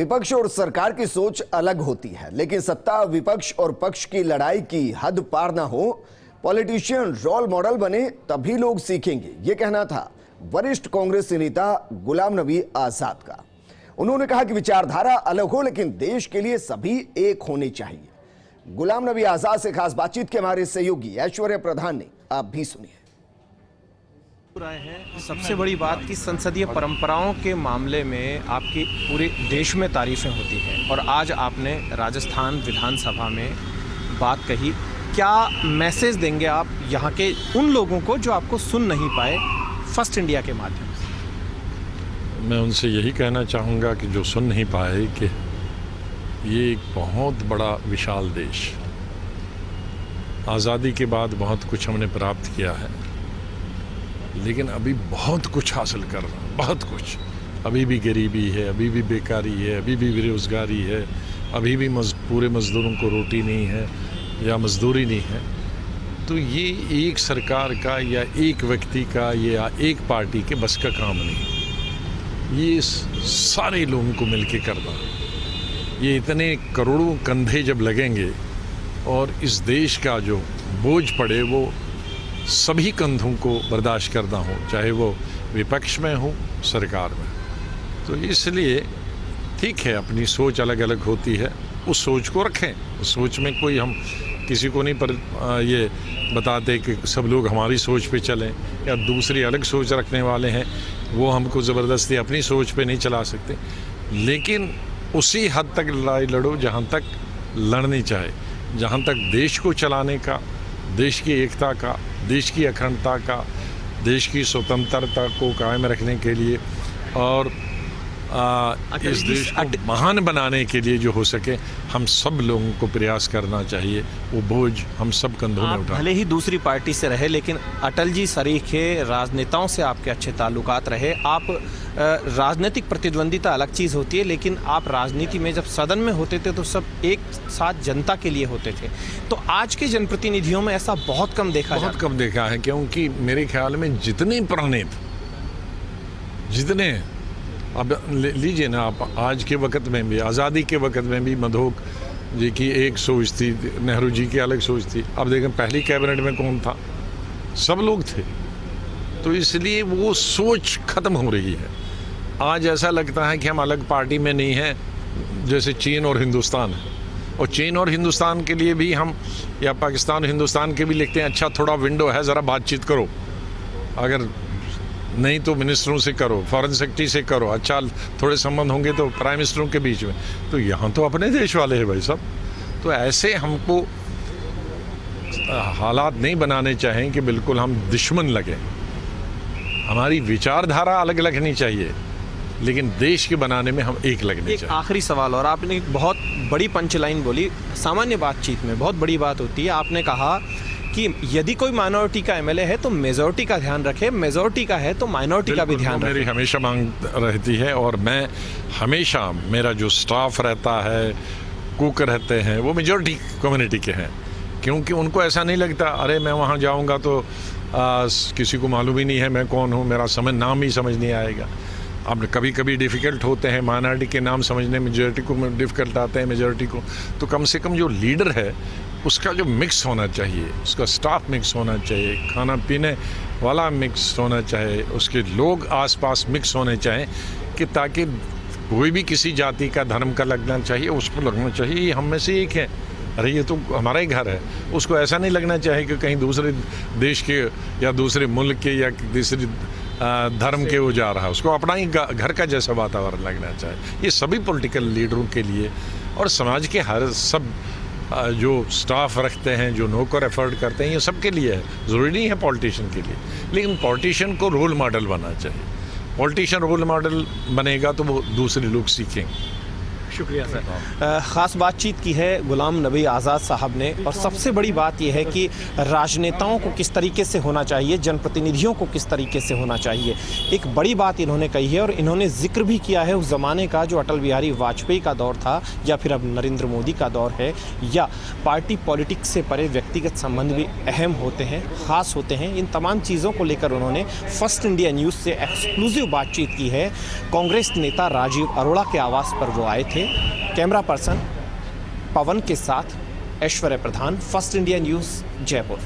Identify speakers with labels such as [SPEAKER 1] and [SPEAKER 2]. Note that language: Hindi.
[SPEAKER 1] विपक्ष और सरकार की सोच अलग होती है, लेकिन सत्ता विपक्ष और पक्ष की लड़ाई की हद पार ना हो। पॉलिटिशियन रोल मॉडल बने तभी लोग सीखेंगे, ये कहना था वरिष्ठ कांग्रेस नेता गुलाम नबी आजाद का। उन्होंने कहा कि विचारधारा अलग हो, लेकिन देश के लिए सभी एक होने चाहिए। गुलाम नबी आजाद से खास बातचीत के हमारे सहयोगी ऐश्वर्या प्रधान ने, आप भी सुनिए।
[SPEAKER 2] सबसे बड़ी बात कि संसदीय परंपराओं के मामले में आपकी पूरे देश में तारीफें होती हैं, और आज आपने राजस्थान विधानसभा में बात कही। क्या मैसेज देंगे आप यहाँ के उन लोगों को जो आपको सुन नहीं पाए फर्स्ट इंडिया के माध्यम से?
[SPEAKER 3] मैं उनसे यही कहना चाहूँगा कि जो सुन नहीं पाए कि ये एक बहुत बड़ा विशाल देश, आज़ादी के बाद बहुत कुछ हमने प्राप्त किया है, लेकिन अभी बहुत कुछ हासिल कर रहा है, बहुत कुछ। अभी भी गरीबी है, अभी भी बेकारी है, अभी भी बेरोज़गारी है, अभी भी पूरे मज़दूरों को रोटी नहीं है या मज़दूरी नहीं है। तो ये एक सरकार का या एक व्यक्ति का या एक पार्टी के बस का काम नहीं, ये सारे लोगों को मिल के करना। ये इतने करोड़ों कंधे जब लगेंगे और इस देश का जो बोझ पड़े वो सभी कंधों को बर्दाश्त करना हो, चाहे वो विपक्ष में हो सरकार में। तो इसलिए ठीक है, अपनी सोच अलग अलग होती है, उस सोच को रखें। उस सोच में कोई हम किसी को नहीं पर ये बताते कि सब लोग हमारी सोच पे चलें, या दूसरी अलग सोच रखने वाले हैं वो हमको ज़बरदस्ती अपनी सोच पे नहीं चला सकते। लेकिन उसी हद तक लड़ाई लड़ो जहाँ तक लड़नी चाहे, जहाँ तक देश को चलाने का, देश की एकता का, देश की अखंडता का, देश की स्वतंत्रता को कायम रखने के लिए और इस देश को महान बनाने के लिए जो हो सके हम सब लोगों को प्रयास करना चाहिए। वो बोझ हम सब कंधों में उठा।
[SPEAKER 2] भले ही दूसरी पार्टी से रहे, लेकिन अटल जी सरीखे राजनेताओं से आपके अच्छे ताल्लुकात रहे। आप राजनीतिक प्रतिद्वंदिता अलग चीज़ होती है, लेकिन आप राजनीति में जब सदन में होते थे तो सब एक साथ जनता के लिए होते थे। तो आज के जनप्रतिनिधियों में ऐसा बहुत कम देखा
[SPEAKER 3] है, क्योंकि मेरे ख्याल में जितने पुराने जितने अब लीजिए ना आप, आज के वक्त में भी, आज़ादी के वक्त में भी मधोक जी की एक सोच थी, नेहरू जी की अलग सोच थी। अब देखें पहली कैबिनेट में कौन था, सब लोग थे। तो इसलिए वो सोच ख़त्म हो रही है। आज ऐसा लगता है कि हम अलग पार्टी में नहीं हैं, जैसे चीन और हिंदुस्तान है। और चीन और हिंदुस्तान के लिए भी हम, या पाकिस्तान हिंदुस्तान के भी लिखते हैं, अच्छा थोड़ा विंडो है, ज़रा बातचीत करो, अगर नहीं तो मिनिस्टरों से करो, फॉरेन सेक्रेटरी से करो, अच्छा थोड़े संबंध होंगे तो प्राइम मिनिस्टरों के बीच में। तो यहाँ तो अपने देश वाले हैं भाई साहब। तो ऐसे हमको हालात नहीं बनाने चाहिए कि बिल्कुल हम दुश्मन लगे। हमारी विचारधारा अलग लगनी चाहिए, लेकिन देश के बनाने में हम एक लगने चाहिए।
[SPEAKER 2] आखिरी सवाल, और आपने एक बहुत बड़ी पंचलाइन बोली। सामान्य बातचीत में बहुत बड़ी बात होती है। आपने कहा कि यदि कोई माइनॉरिटी का एमएलए है तो मेजॉरिटी का ध्यान रखे, मेजॉरिटी का है तो माइनॉरिटी का भी ध्यान रखे।
[SPEAKER 3] मेरी हमेशा मांग रहती है, और मैं हमेशा, मेरा जो स्टाफ रहता है, कुक रहते हैं, वो मेजॉरिटी कम्युनिटी के हैं, क्योंकि उनको ऐसा नहीं लगता अरे मैं वहाँ जाऊँगा तो किसी को मालूम ही नहीं है मैं कौन हूँ, मेरा नाम ही समझ नहीं आएगा। अब कभी कभी डिफ़िकल्ट होते हैं माइनॉरिटी के नाम समझने, मेजॉरिटी को डिफ़िकल्ट आते हैं मेजॉरिटी को। तो कम से कम जो लीडर है उसका जो मिक्स होना चाहिए, उसका स्टाफ मिक्स होना चाहिए, खाना पीने वाला मिक्स होना चाहिए, उसके लोग आसपास मिक्स होने चाहिए, कि ताकि कोई भी किसी जाति का, धर्म का लगना चाहिए, उसको लगना चाहिए ये हम में से एक है, अरे ये तो हमारा ही घर है। उसको ऐसा नहीं लगना चाहिए कि कहीं दूसरे देश के या दूसरे मुल्क के या दूसरे धर्म के वो जा रहा है। उसको अपना ही घर का जैसा वातावरण लगना चाहिए। ये सभी पॉलिटिकल लीडरों के लिए और समाज के हर सब जो स्टाफ रखते हैं, जो नौकर एफर्ट करते हैं, ये सब के लिए है, ज़रूरी नहीं है पॉलिटिशियन के लिए। लेकिन पॉलिटिशियन को रोल मॉडल बनना चाहिए। पॉलिटिशियन रोल मॉडल बनेगा तो वो दूसरे लोग सीखेंगे।
[SPEAKER 2] शुक्रिया सर। ख़ास बातचीत की है गुलाम नबी आज़ाद साहब ने, और सबसे बड़ी बात यह है कि राजनेताओं को किस तरीके से होना चाहिए, जनप्रतिनिधियों को किस तरीके से होना चाहिए। एक बड़ी बात इन्होंने कही है, और इन्होंने जिक्र भी किया है उस ज़माने का जो अटल बिहारी वाजपेयी का दौर था, या फिर अब नरेंद्र मोदी का दौर है, या पार्टी पॉलिटिक्स से परे व्यक्तिगत संबंध भी अहम होते हैं, ख़ास होते हैं। इन तमाम चीज़ों को लेकर उन्होंने फर्स्ट इंडिया न्यूज़ से एक्सक्लूसिव बातचीत की है। कांग्रेस नेता राजीव अरोड़ा के आवास पर वो आए थे। कैमरा पर्सन पवन के साथ ऐश्वर्य प्रधान, फर्स्ट इंडिया न्यूज़, जयपुर।